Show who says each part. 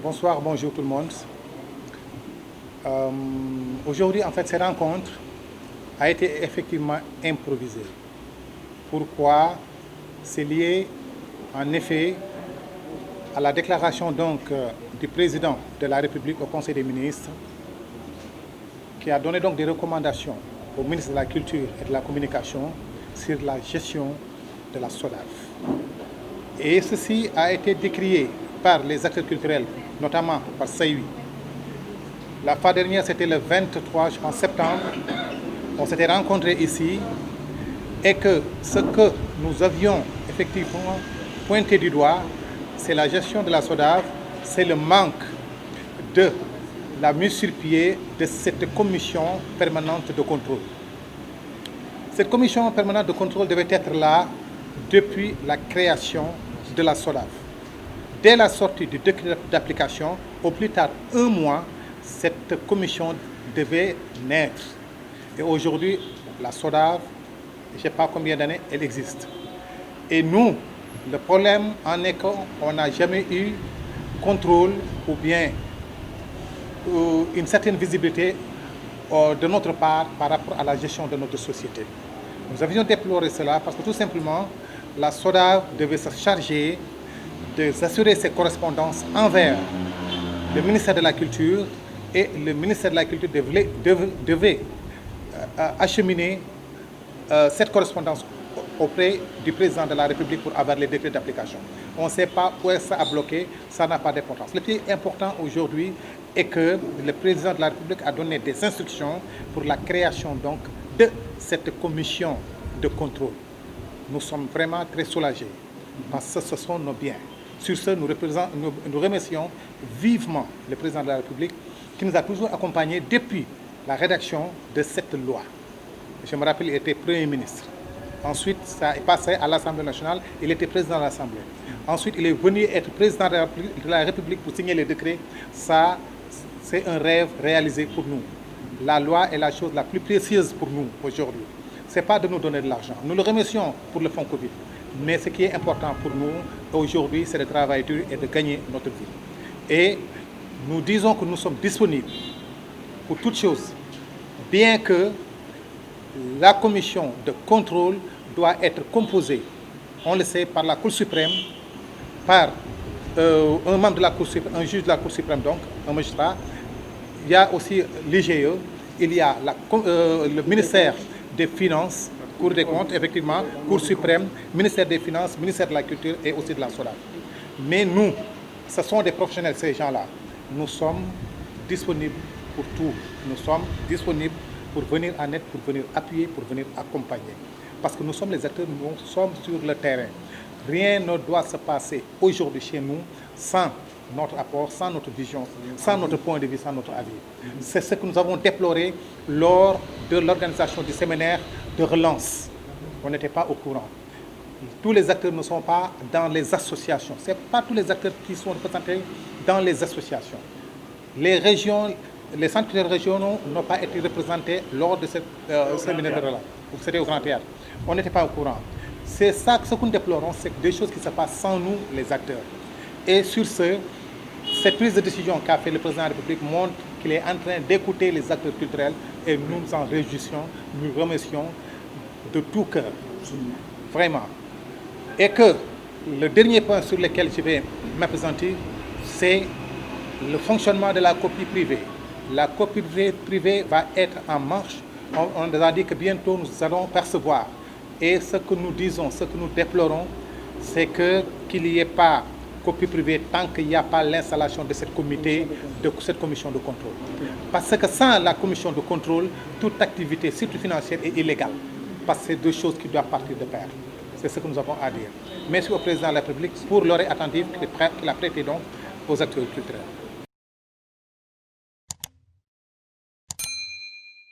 Speaker 1: bonsoir, bonjour tout le monde. Aujourd'hui, en fait, cette rencontre a été effectivement improvisée. Pourquoi? C'est lié, en effet, à la déclaration du président de la République au Conseil des ministres, qui a donné donc des recommandations au ministre de la Culture et de la Communication sur la gestion de la SODAV. Et ceci a été décrié par les acteurs culturels, notamment par Saïwi. La fois dernière, c'était le 23 septembre. On s'était rencontrés ici et que ce que nous avions effectivement pointé du doigt, c'est la gestion de la SODAV, c'est le manque de la mise sur pied de cette commission permanente de contrôle. Cette commission permanente de contrôle devait être là depuis la création de la SODAV. Dès la sortie du décret d'application, au plus tard 1 mois, cette commission devait naître. Et aujourd'hui, la SODAV, je ne sais pas combien d'années, elle existe. Et nous, le problème en est qu'on n'a jamais eu contrôle ou bien une certaine visibilité de notre part par rapport à la gestion de notre société. Nous avions déploré cela parce que tout simplement, la SODAV devait se charger d'assurer ses correspondances envers le ministère de la Culture et le ministère de la Culture devait acheminer cette correspondance auprès du président de la République pour avoir les décrets d'application. On ne sait pas où ça a bloqué, ça n'a pas d'importance. Le plus important aujourd'hui est que le président de la République a donné des instructions pour la création donc de cette commission de contrôle. Nous sommes vraiment très soulagés parce que ce sont nos biens. Sur ce, nous remercions vivement le président de la République qui nous a toujours accompagnés depuis la rédaction de cette loi. Je me rappelle, il était Premier ministre. Ensuite, ça est passé à l'Assemblée nationale, il était président de l'Assemblée. Ensuite, il est venu être président de la République pour signer les décrets. Ça, c'est un rêve réalisé pour nous. La loi est la chose la plus précieuse pour nous aujourd'hui. Ce n'est pas de nous donner de l'argent. Nous le remercions pour le fonds Covid. Mais ce qui est important pour nous aujourd'hui, c'est de travailler dur et de gagner notre vie. Et nous disons que nous sommes disponibles pour toutes choses, bien que la commission de contrôle doit être composée, on le sait, par la Cour suprême, par un membre de la Cour suprême, un juge de la Cour suprême, donc un magistrat. Il y a aussi l'IGE, il y a le ministère des Finances, Cour des comptes, effectivement, Cour suprême, ministère des Finances, ministère de la Culture et aussi de la SODAV. Mais nous, ce sont des professionnels, ces gens-là. Nous sommes disponibles pour tout. Nous sommes disponibles pour venir en aide, pour venir appuyer, pour venir accompagner. Parce que nous sommes les acteurs, nous sommes sur le terrain. Rien ne doit se passer aujourd'hui chez nous sans notre apport, sans notre vision, sans notre point de vue, sans notre avis. C'est ce que nous avons déploré lors de l'organisation du séminaire de relance. On n'était pas au courant. Tous les acteurs ne sont pas dans les associations. Ce n'est pas tous les acteurs qui sont représentés dans les associations. Les régions, les centres régionaux n'ont pas été représentés lors de ce séminaire de relance. C'était au Grand Théâtre. On n'était pas au courant. C'est ça, ce que nous déplorons, c'est des choses qui se passent sans nous, les acteurs. Et sur ce, cette prise de décision qu'a fait le président de la République montre qu'il est en train d'écouter les acteurs culturels et nous nous en réjouissons, nous remercions de tout cœur, vraiment. Et que le dernier point sur lequel je vais m'appesantir, c'est le fonctionnement de la copie privée. La copie privée va être en marche. On nous a dit que bientôt nous allons percevoir. Et ce que nous disons, ce que nous déplorons, c'est qu'il n'y ait pas copie privée tant qu'il n'y a pas l'installation de cette commission de contrôle. Parce que sans la commission de contrôle, toute activité, surtout financière, est illégale. Parce que c'est deux choses qui doivent partir de pair. C'est ce que nous avons à dire. Merci au président de la République pour l'oreille attentive qu'il a prêtée donc aux acteurs culturels.